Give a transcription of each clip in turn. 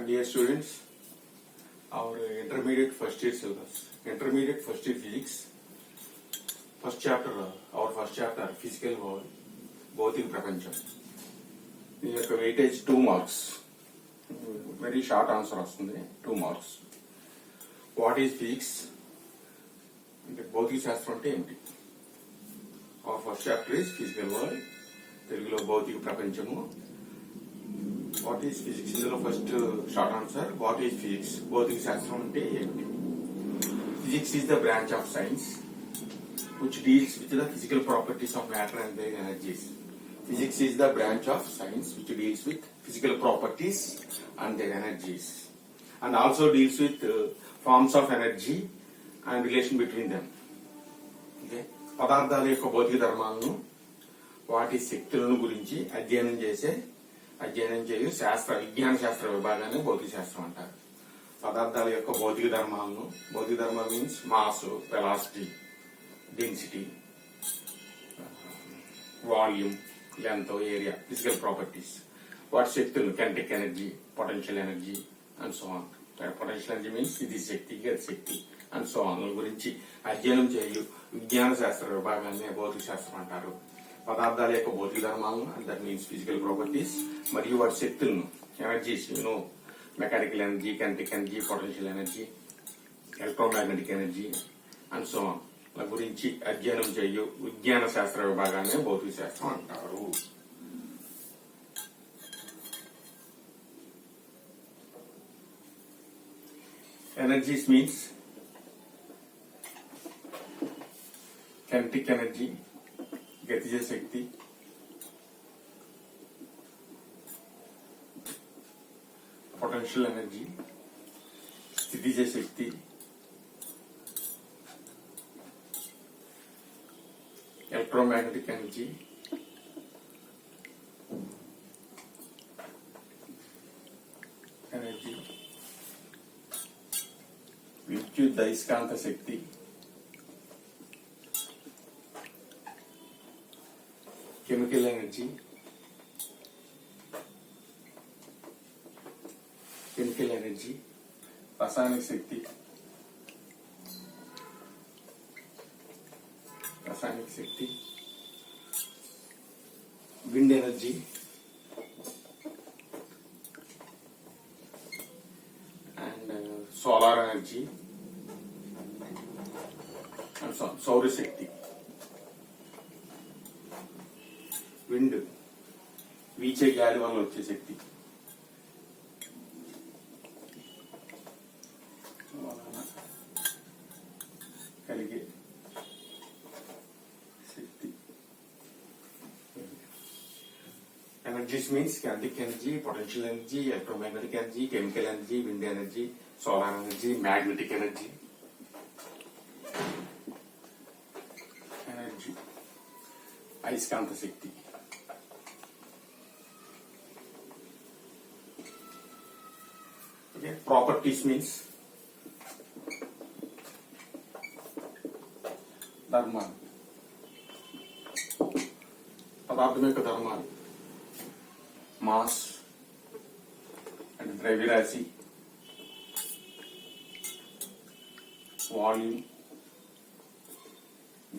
Dear students, our intermediate first year syllabus, intermediate first year physics, first chapter, our first chapter, physical world, భౌతిక ప్రపంచం. దీని యొక్క weightage 2 marks. Very short answer వస్తుంది, 2 marks. What is physics అంటే భౌతిక శాస్త్రం అంటే ఏమిటి? Our first chapter is physical world, తెలుగులో భౌతిక ప్రపంచము. వాట్ ఈజ్ ఫిజిక్స్, ఇందులో first short answer what is physics, భౌతిక శాస్త్రం అంటే ఏమిటి? Physics is the branch of science which deals with the physical properties of matter and their energies. Physics is the branch of science which deals with physical properties and their energies, and also deals with forms of energy and relation between them. Okay, పదార్థాల యొక్క భౌతిక ధర్మాలను, వాటి శక్తులను గురించి అధ్యయనం చేయు విజ్ఞాన శాస్త్ర విభాగాన్ని భౌతిక శాస్త్రం అంటారు. పదార్థాల యొక్క భౌతిక ధర్మాలను, భౌతిక ధర్మాలు means mass, velocity, density, volume, length, area, physical properties, వాటి శక్తులు, kinetic energy, potential energy and so on. Potential energy means ఇది శక్తి, గతి శక్తి అండ్ సో ఆన్ గురించి అధ్యయనం చేయు విజ్ఞాన శాస్త్ర విభాగాన్ని భౌతిక శాస్త్రం అంటారు. పదార్థాల యొక్క భౌతిక ధర్మాలను, and that means physical properties, మరియు వాటి శక్తులను, energies, mechanical energy, kinetic energy, potential energy, electromagnetic energy and so on గురించి అధ్యయనం చేయు విజ్ఞాన శాస్త్ర విభాగాన్ని భౌతిక శాస్త్రం అంటారు. ఎనర్జీస్ మీన్స్ కెనెటిక్ ఎనర్జీ, గతిజ శక్తి, పొటెన్షియల్ ఎనర్జీ, స్థితిజ శక్తి, electromagnetic energy, విద్యుదయస్కాంత శక్తి, కెమికల్ ఎనర్జీ, రసాయనిక శక్తి, wind energy, and solar energy and సౌరశక్తి. విండ్ వీచే గాలి వల్ల వచ్చే శక్తి, కలిగే శక్తి. Energies means kinetic energy, potential energy, electromagnetic energy, chemical energy, wind energy, solar energy, magnetic energy. అయస్కాంత శక్తి. Okay, properties means ధర్మాలు, పదార్థం యొక్క ధర్మాలు, మాస్ అండ్ ద్రవ్యరాశి, వాల్యూమ్,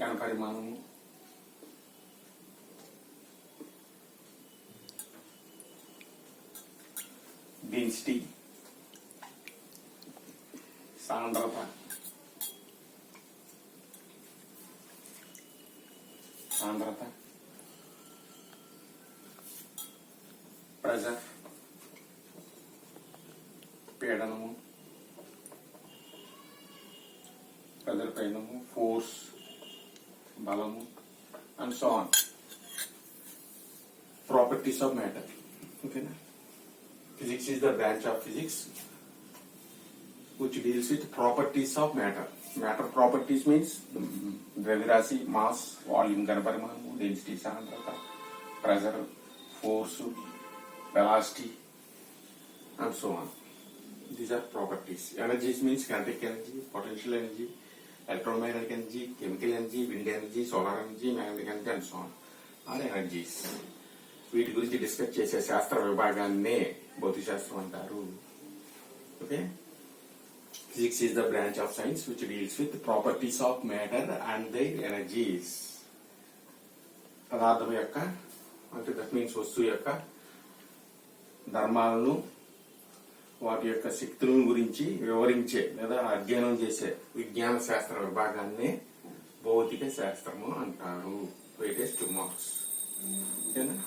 ఘనపరిమాణము, డెన్సిటీ, సాంద్రత, ప్రెజర్, పీడనము, ఫోర్స్, బలము and so on. Properties of matter. ఓకేనా? Physics is the branch of physics which deals with properties of matter. Matter properties means ద్రవ్యరాశి, మాస్, వాల్యూమ్, ఘనపరిమాణము, డెన్సిటీ, సాంద్రత, pressure, force, velocity and so on. These are properties. Energies means kinetic energy, potential energy, electromagnetic energy, chemical energy, wind energy, solar energy, magnetic energy and so on are energies. వీటి గురించి discuss చేసే శాస్త్ర విభాగాన్నే భౌతిక శాస్త్రం అంటారు. Okay. Physics is the branch of science which deals with properties of matter and their energies. పదార్థం యొక్క అంటే దట్ మీన్స్ వస్తువు యొక్క ధర్మాలను వాటి యొక్క శక్తులను గురించి వివరించే లేదా అధ్యయనం చేసే విజ్ఞాన శాస్త్ర విభాగాన్ని భౌతిక శాస్త్రము అంటారు. Weightage 2 marks. ఓకేనా?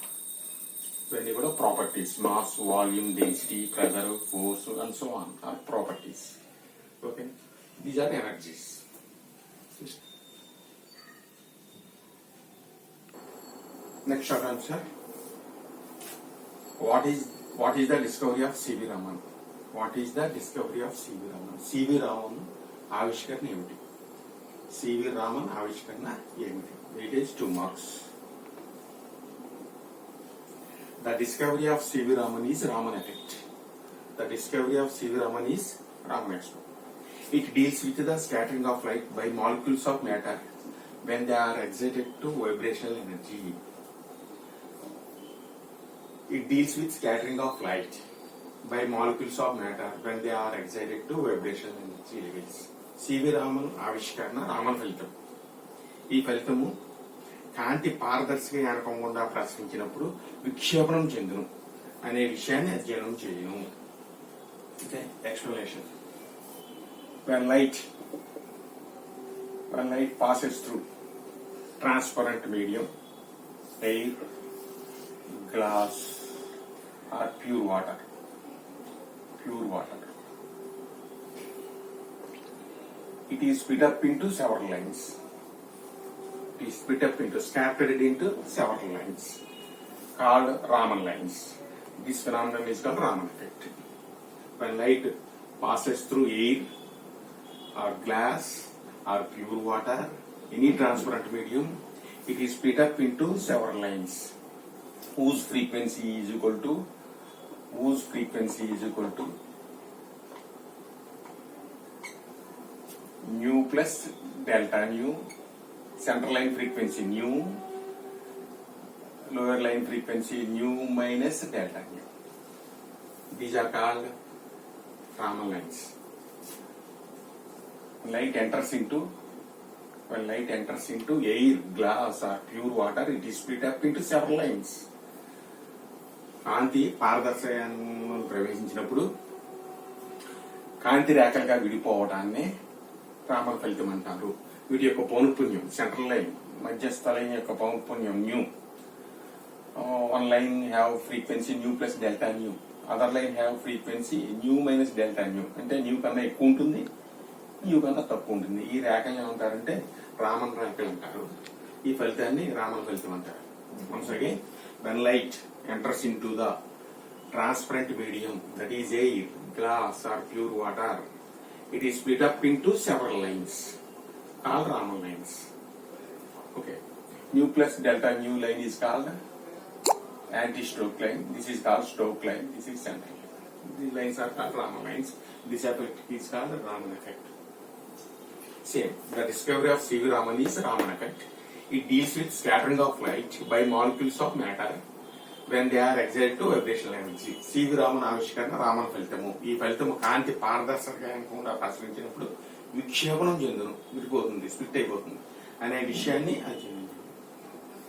ఇవన్నీ కూడా properties, mass, volume, density, pressure, force and so on are properties. Okay, these are energies. Next short answer. What is the discovery of C.V. Raman? What is the discovery of C.V. Raman? C.V. Raman ఆవిష్కరణ ఏమిటి? C.V. Raman ఆవిష్కరణ ఏమిటి? It is 2 marks. The discovery of C.V. Raman is Raman effect. The discovery of C.V. Raman is Raman effect. It deals with the scattering of light by molecules of matter when they are excited to vibrational energy. It deals with scattering of light by molecules of matter when they are excited to vibrational energy levels. C.V. Raman ఆవిష్కరణ రామన్ ఫలితం. ఈ ఫలితము కాంతి పారదర్శక యానకం గుండా ప్రసరించినప్పుడు విక్షేపణం చెందును అనే విషయాన్ని అధ్యయనం చేయను. Okay, explanation. When light passes through transparent medium, air, glass or pure water, it is split up into several lines. It is scattered into several lines called Raman lines. This phenomenon is called Raman effect. When light passes through air or glass or pure water, any transparent medium, it is split up into several lines whose frequency is equal to nu plus delta nu. Center line frequency nu, lower line frequency nu minus delta nu. These are called Raman lines. When light enters into air, glass or pure water, it is split up into several lines. కాంతి పారదర్శకంలో ప్రవేశించినప్పుడు కాంతి రేఖలుగా విడిపోవడాన్ని రామన్ ఫలితం అంటారు. వీటి యొక్క పౌనఃపున్యం, central line మధ్యస్థ line యొక్క పౌనఃపున్యం new. One line have frequency nu plus delta new, other line have frequency nu minus delta new. అంటే న్యూ కన్నా ఎక్కువ ఉంటుంది, న్యూ కన్నా తక్కువ ఉంటుంది. ఈ రేఖలు ఏమంటారంటే రామన్ రేఖలు అంటారు. ఈ ఫలితాన్ని రామన్ ఫలితం అంటారు. Once again, when light enters into the transparent medium, that is air, glass or pure water, it is split up into several lines called Raman lines. Okay, nu plus delta nu line is called anti-Stokes line. This is called Stokes line. This is central line. These lines are called Raman lines. This effect is called the Raman effect. Same, the discovery of C.V. Raman is Raman effect. It deals with scattering of light by molecules of matter when they are excited to vibrational energy. C.V. Raman ఆవిష్కరణ రామన్ ఫలితము. ఈ ఫలితము కాంతి పారదర్శకంగా ప్రసరించినప్పుడు విక్షేపణం చెందును, విడిపోతుంది, split అయిపోతుంది అనే విషయాన్ని అధ్యయనం.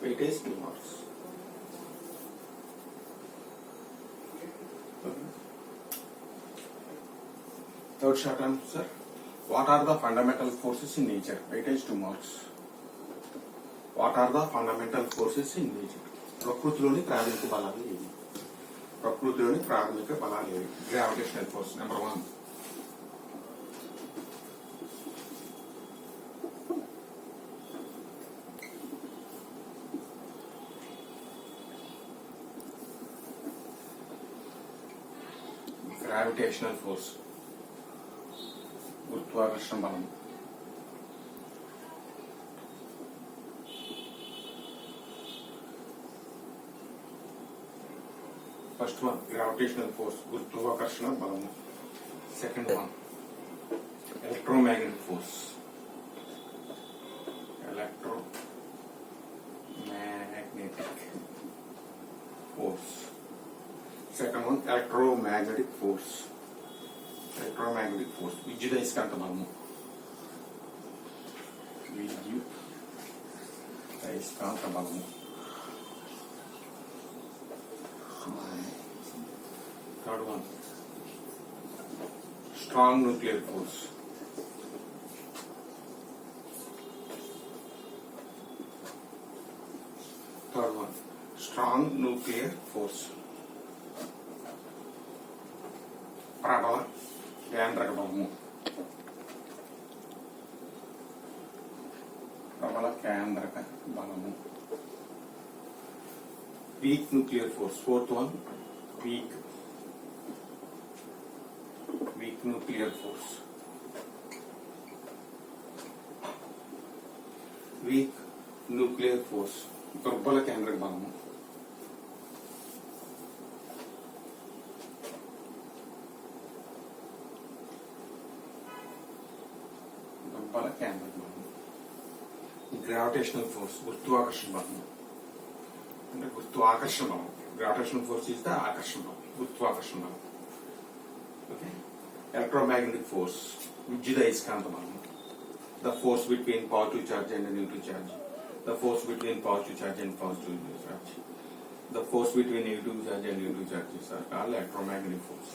Weightage 2 marks. Third short answer. What are the fundamental forces in nature? Weightage 2 marks. What are the fundamental forces in nature? ప్రకృతిలోని ప్రాథమిక బలాలు ఏవి? Gravitational force number 1. Gravitational force, గురుత్వాకర్షణ బలం. First one, gravitational force, గురుత్వాకర్షణ బలము. Second one, electromagnetic force. Second one, electromagnetic force. Electromagnetic force విద్యుదయస్కాంత బలము విద్యుదయస్కాంత బలము third one strong nuclear force third one strong nuclear force ప్రబల కేంద్రక బలము ప్రబల కేంద్రక బలము weak nuclear force fourth one weak nuclear force weak nuclear force దుర్బల కేంద్రక బలము దుర్బల కేంద్రక బలము గ్రావిటేషనల్ ఫోర్స్ గురుత్వాకర్షణ బలము అంటే గురుత్వాకర్షణ బలం గ్రావిటేషనల్ ఫోర్స్ ఇస్ ద ఆకర్షణ బలం గురుత్వాకర్షణ బలం ఓకే ఎలక్ట్రోమాగ్నెటిక్ ఫోర్స్ విద్యుదయస్కాంత బలం the force between positive charge and negative charge, the force between positive charge and positive charge, the force between negative charge and negative charges are called electromagnetic force.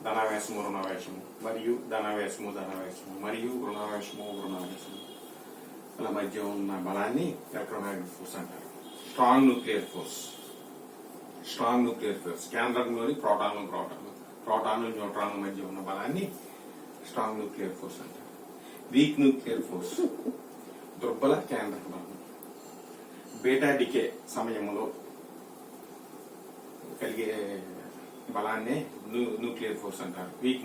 ధనావేశము రుణావేశము మరియు ధనావేశము మరియు రుణావేశము అలా మధ్య ఉన్న బలాన్ని electromagnetic force అంటారు. Strong nuclear force కేంద్రంలోని ప్రోటాన్లు న్యూట్రాన్ల మధ్య ఉన్న బలాన్ని స్ట్రాంగ్ న్యూక్లియర్ ఫోర్స్ అంటారు. వీక్ న్యూక్లియర్ ఫోర్స్ దుర్బల కేంద్రక బలం బీటా డికే సమయంలో కలిగే బలాన్నే న్యూక్లియర్ ఫోర్స్ అంటారు. వీక్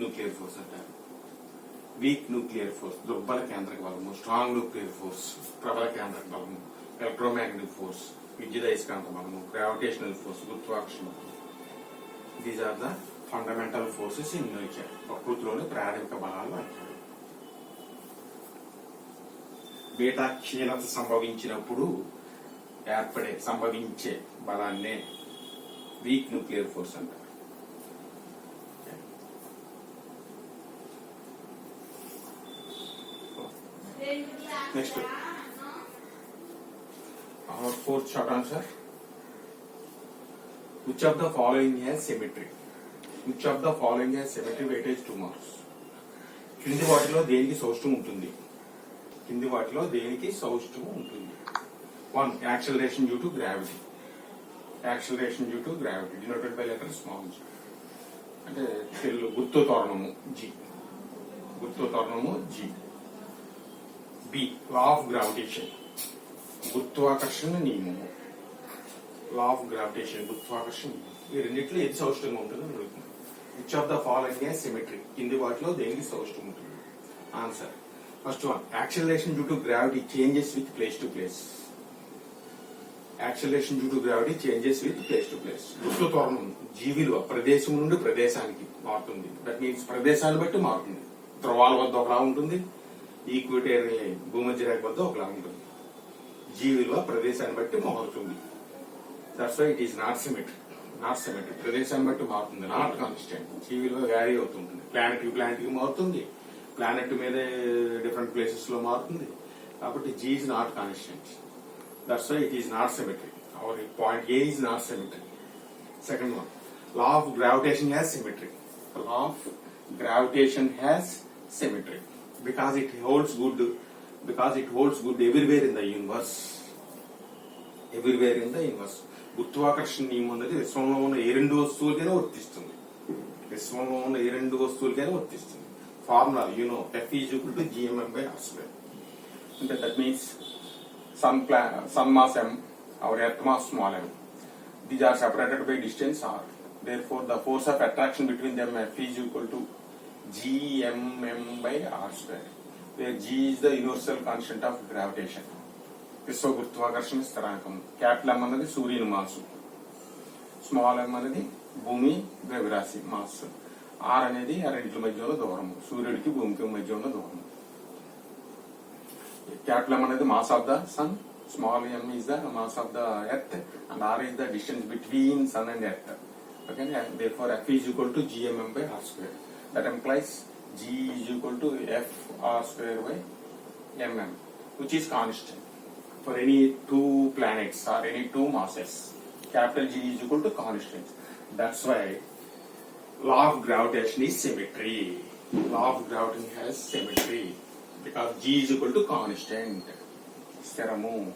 న్యూక్లియర్ ఫోర్స్ దుర్బల కేంద్రక బలము స్ట్రాంగ్ న్యూక్లియర్ ఫోర్స్ ప్రబల కేంద్రక బలము ఎలక్ట్రోమాగ్నెటిక్ ఫోర్స్ విద్యుదయస్కాంత బలము గ్రావిటేషనల్ ఫోర్స్ గురుత్వాకర్షణ బలము. These are the fundamental forces in nature. ప్రకృతిలోని ప్రాథమిక బలాలు అంటారు. బీటా క్షీణత సంభవించినప్పుడు సంభవించే బలాన్నే వీక్ న్యూక్లియర్ ఫోర్స్ అంటారు. Next our fourth short answer. Which of the following has symmetry? Weightage 2 marks. కింది వాటిలో దేనికి సౌష్టం ఉంటుంది? 1. Acceleration due to gravity. Denoted by letter small g. అంటే గుర్తు త్వరణము G. B. Law of gravitation. గురుత్వాకర్షణ నియమము. ఈ రెండిట్లో ఏది సౌష్టంగా ఉంటుందో అడుగుతుంది. Which of the following has symmetry? కింది వాటిలో దేనికి సౌష్టం ఉంటుంది? Answer. First one, acceleration due to gravity changes with place to place. గుర్తు త్వరణం G విలువ ప్రదేశం నుండి ప్రదేశానికి మారుతుంది. దట్ మీన్స్ ప్రదేశాన్ని బట్టి మారుతుంది. ధ్రువాల వద్ద ఒకలా ఉంటుంది, ఈక్వేటోరియల్ భూమధ్య రేఖ వద్ద ఒకలా ఉంటుంది. G విలువ ప్రదేశాన్ని బట్టి మారుతుంది. That's why it is not symmetric. ప్రదేశాన్ని బట్టి మారుతుంది, నాట్ కాన్స్టెంట్. G విలువ వ్యారీ అవుతుంటుంది. ప్లానెట్ కి మారుతుంది, ప్లానెట్ మీద డిఫరెంట్ ప్లేసెస్ లో మారుతుంది. కాబట్టి G is not constant. That's why it is not symmetric. Our point A is not symmetric. Second one, law of gravitation has symmetry. Because it holds good everywhere in the universe. గురుత్వాకర్షణ నియమం అనేది విశ్వంలో ఉన్న ఏ రెండు వస్తువులకైనా వర్తిస్తుంది. Formula, F is equal to gmm/r². That means sun mass m, our earth mass small m. These are separated by distance r. Therefore, the force of attraction between them F is equal to gmm/r², where g is the universal constant of gravitation. విశ్వ గురుత్వాకర్షణ స్థిరాంకం. Capital M అనేది సూర్యుని mass, small m అనేది భూమి ద్రవ్యరాశి mass, R అనేది ఆ రెండింటి మధ్య ఉన్న దూరము, సూర్యుడికి భూమికి మధ్య ఉన్న దూరము. క్యాపిటల్ M అనేది mass of the sun, small m is the mass of the earth, and R is the distance between sun and earth. Okay, therefore F is equal to gmm/r². That implies G is equal to F R square by mm, which is constant for any two planets or any two masses. Capital G is equal to constant. That's why law of gravitation is symmetry. Law of gravity has symmetry because G is equal to constant. Steramu.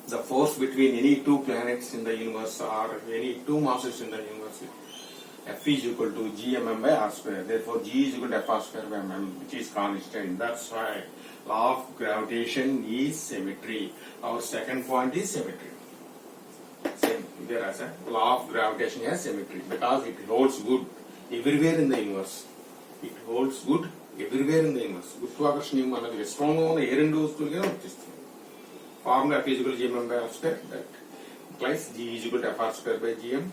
The force between any two planets in the universe or any two masses in the universe, F is equal to gmm by r square. Therefore, G is equal to F r square by mm, which is constant. That's why law of gravitation is symmetry. Our second point is symmetry. Same. There as a law of gravitation has symmetry because it holds good everywhere in the universe. It holds good everywhere in the universe. గురుత్వాకర్షణ అన్నది విశ్వంలో ఉన్న ఏ రెండు వస్తువులుగా వర్తిస్తుంది. Formula F is equal to gmm by r square. That implies G is equal to F r square by gm.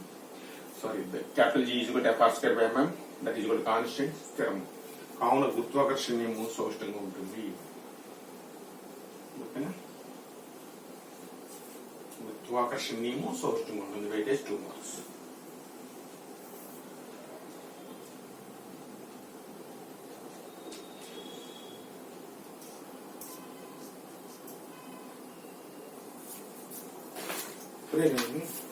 Sorry, the capital G is equal to F r square by mm. That is equal to constant. స్థిరము. కావున గురుత్వాకర్షణ నియమం సౌష్టంగా ఉంటుంది. ఓకేనా? గురుత్వాకర్షణ నియమం సౌష్టంగా ఉంటుంది. Weightage 2 marks. Good evening.